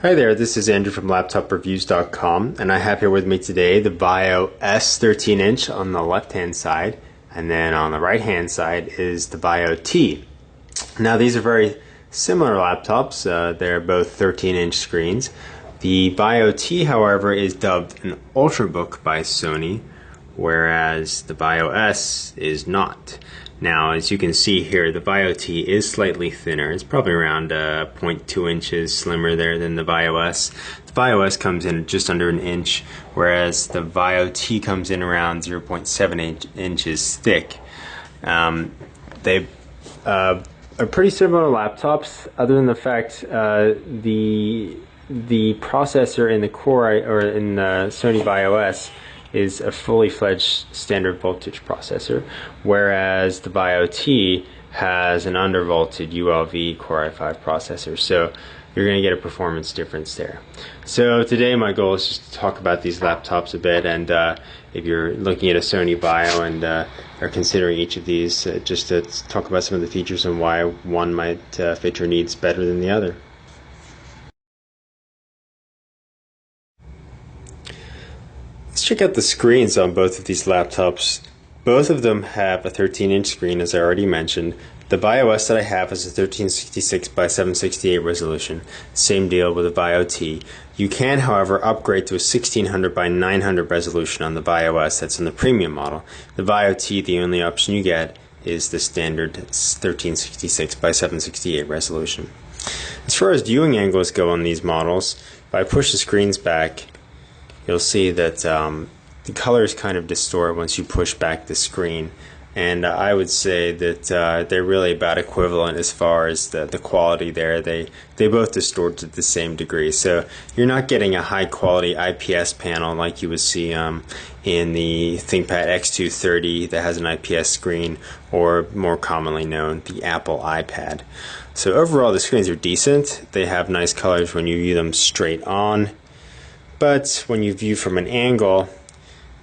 Hi there, this is Andrew from LaptopReviews.com, and I have here with me today the VAIO S 13-inch on the left-hand side, and then on the right-hand side is the VAIO T. Now these are very similar laptops. They're both 13-inch screens. The VAIO T, however, is dubbed an Ultrabook by Sony, whereas the VAIO S is not. Now, as you can see here, the VAIO T is slightly thinner. It's probably around 0.2 inches slimmer there than the VAIO S. The VAIO S comes in just under an inch, whereas the VAIO T comes in around 0.7 inches thick. They are pretty similar laptops, other than the fact the processor in the Core or in the Sony VAIO S is a fully fledged standard voltage processor, whereas the VAIO T has an undervolted ULV Core i5 processor, so you're going to get a performance difference there. So today my goal is just to talk about these laptops a bit, and if you're looking at a Sony VAIO and are considering each of these, just to talk about some of the features and why one might fit your needs better than the other. Let's check out the screens on both of these laptops. Both of them have a 13-inch screen, as I already mentioned. The VAIO S that I have is a 1366 by 768 resolution. Same deal with the VAIO T. You can, however, upgrade to a 1600 by 900 resolution on the VAIO S. That's in the premium model. The VAIO T, the only option you get is the standard 1366 by 768 resolution. As far as viewing angles go on these models, if I push the screens back, you'll see that the colors kind of distort once you push back the screen, and I would say that they're really about equivalent as far as the quality there. They both distort to the same degree, so you're not getting a high quality IPS panel like you would see in the ThinkPad X230 that has an IPS screen, or more commonly known, the Apple iPad. So overall the screens are decent. They have nice colors when you view them straight on, but when you view from an angle,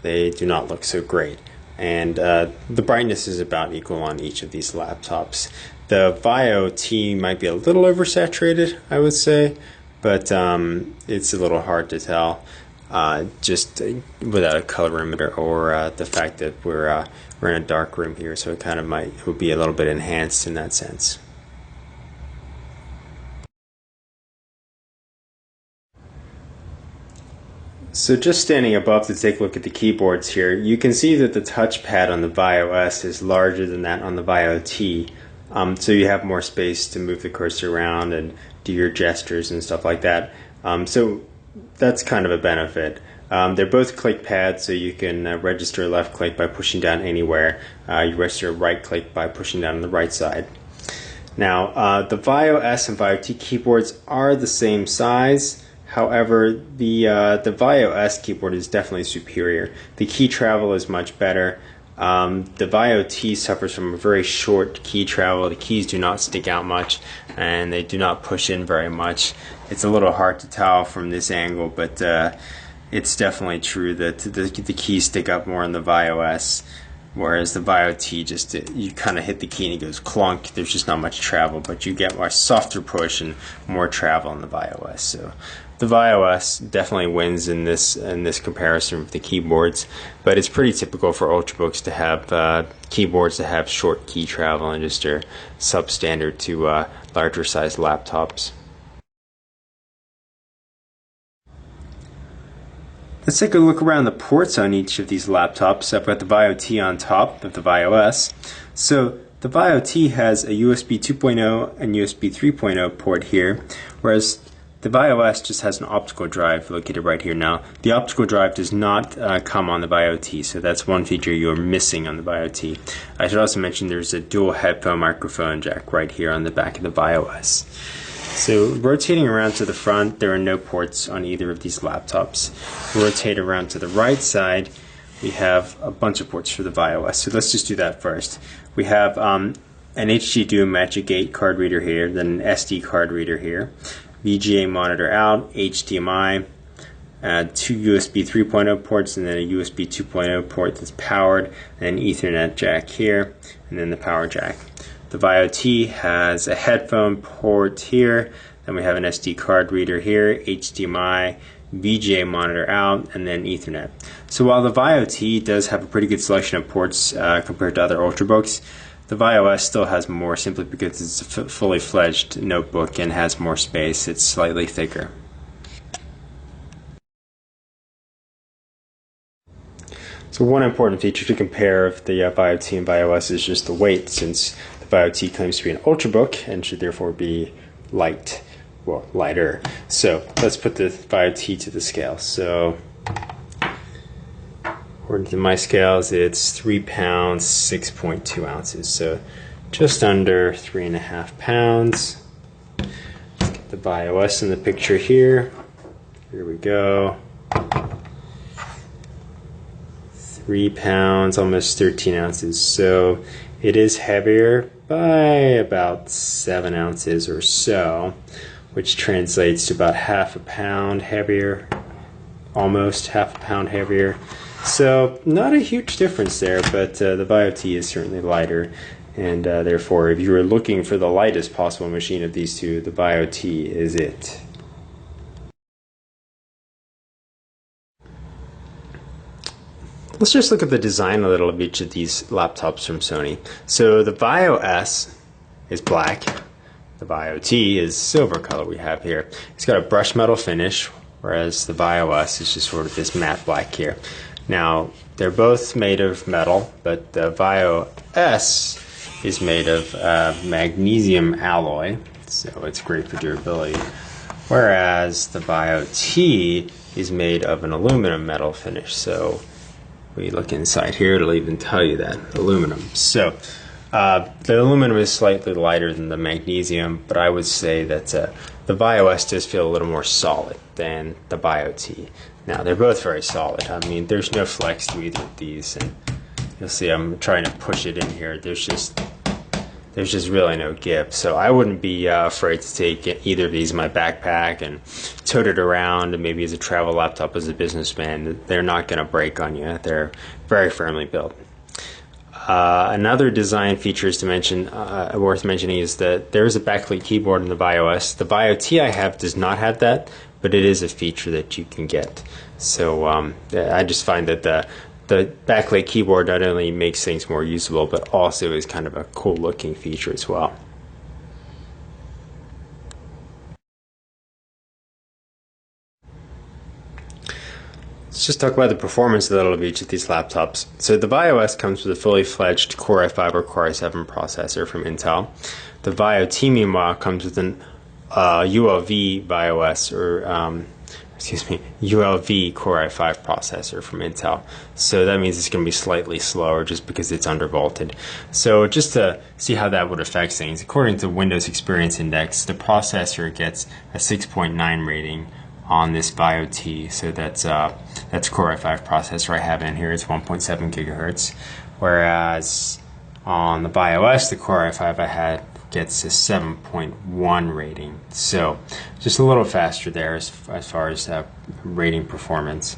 they do not look so great. And the brightness is about equal on each of these laptops. The VAIO T might be a little oversaturated, I would say, but it's a little hard to tell just without a colorimeter, or the fact that we're in a dark room here, so it would be a little bit enhanced in that sense. So just standing above to take a look at the keyboards here, you can see that the touchpad on the VAIO S is larger than that on the VAIO T. So you have more space to move the cursor around and do your gestures and stuff like that. So that's kind of a benefit. They're both click pads, so you can register a left click by pushing down anywhere. You register a right click by pushing down on the right side. Now, the VAIO S and VAIO T keyboards are the same size. However, the VAIO S keyboard is definitely superior. The key travel is much better. The VAIO T suffers from a very short key travel. The keys do not stick out much, and they do not push in very much. It's a little hard to tell from this angle, but it's definitely true that the keys stick up more in the VAIO S, whereas the VAIO T, you kind of hit the key and it goes clunk. There's just not much travel, but you get a softer push and more travel in the VAIO S. So the VAIO S definitely wins in this comparison with the keyboards, but it's pretty typical for Ultrabooks to have keyboards that have short key travel and just are substandard to larger sized laptops. Let's take a look around the ports on each of these laptops. I've got the VAIO T on top of the VAIO S. So the VAIO T has a USB 2.0 and USB 3.0 port here, whereas the VAIO S just has an optical drive located right here. Now, the optical drive does not come on the VAIO T, so that's one feature you're missing on the VAIO T. I should also mention there's a dual headphone microphone jack right here on the back of the VAIO S. So rotating around to the front, there are no ports on either of these laptops. Rotate around to the right side, we have a bunch of ports for the VAIO S. So let's just do that first. We have an HD Duo Magic 8 card reader here, then an SD card reader here, VGA monitor out, HDMI, two USB 3.0 ports, and then a USB 2.0 port that's powered, and an Ethernet jack here, and then the power jack. The VAIO T has a headphone port here, Then we have an SD card reader here, HDMI, VGA monitor out, and then Ethernet. So while the VAIO T does have a pretty good selection of ports compared to other Ultrabooks, the VAIO S still has more simply because it's a fully fledged notebook and has more space. It's slightly thicker. So one important feature to compare of the VAIO T and VAIO S is just the weight, since the VAIO T claims to be an Ultrabook and should therefore be lighter. So let's put the VAIO T to the scale. So according to my scales, it's 3 pounds, 6.2 ounces. So just under 3.5 pounds. Let's get the VAIO S in the picture here. Here we go. 3 pounds, almost 13 ounces. So it is heavier by about 7 ounces or so, which translates to about half a pound heavier, almost half a pound heavier. So not a huge difference there, but the VAIO T is certainly lighter, and therefore if you were looking for the lightest possible machine of these two, the VAIO T is it. Let's just look at the design a little of each of these laptops from Sony. So the VAIO S is black. The VAIO T is silver color we have here. It's got a brushed metal finish, whereas the VAIO S is just sort of this matte black here. Now, they're both made of metal, but the VAIO S is made of magnesium alloy, so it's great for durability. Whereas the VAIO T is made of an aluminum metal finish, so we look inside here, it'll even tell you that, aluminum. So the aluminum is slightly lighter than the magnesium, but I would say that the VAIO S does feel a little more solid than the VAIO T. Now, they're both very solid. I mean, there's no flex to either of these, and you'll see I'm trying to push it in here. There's just really no give. So I wouldn't be afraid to take either of these in my backpack and tote it around, and maybe as a travel laptop as a businessman. They're not going to break on you. They're very firmly built. Another design features to mention, worth mentioning, is that there is a backlit keyboard in the VAIO S. The VAIO T I have does not have that, but it is a feature that you can get. So I just find that the backlit keyboard not only makes things more usable, but also is kind of a cool looking feature as well. Let's just talk about the performance a little of each of these laptops. So the VAIO S comes with a fully fledged Core i5 or Core i7 processor from Intel. The VAIO T, meanwhile, comes with an ULV VAIO S, or ULV Core i5 processor from Intel. So that means it's going to be slightly slower just because it's undervolted. So just to see how that would affect things, according to Windows Experience Index, the processor gets a 6.9 rating on this VAIO T. So that's Core i5 processor I have in here. It's 1.7 gigahertz. Whereas on the VAIO S, the Core i5 I had gets a 7.1 rating, so just a little faster there as far as rating performance.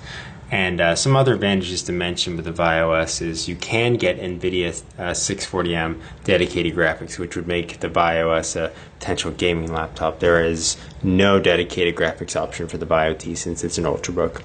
And some other advantages to mention with the VAIO S is you can get NVIDIA 640M dedicated graphics, which would make the VAIO S a potential gaming laptop. There is no dedicated graphics option for the VAIO T since it's an Ultrabook.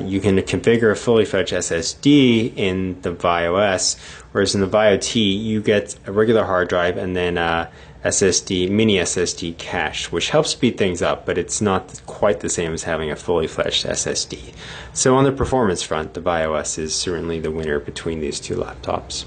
You can configure a fully fledged SSD in the VAIO S, whereas in the VAIO T you get a regular hard drive and then mini SSD cache, which helps speed things up, but it's not quite the same as having a fully fledged SSD. So on the performance front, the VAIO S is certainly the winner between these two laptops.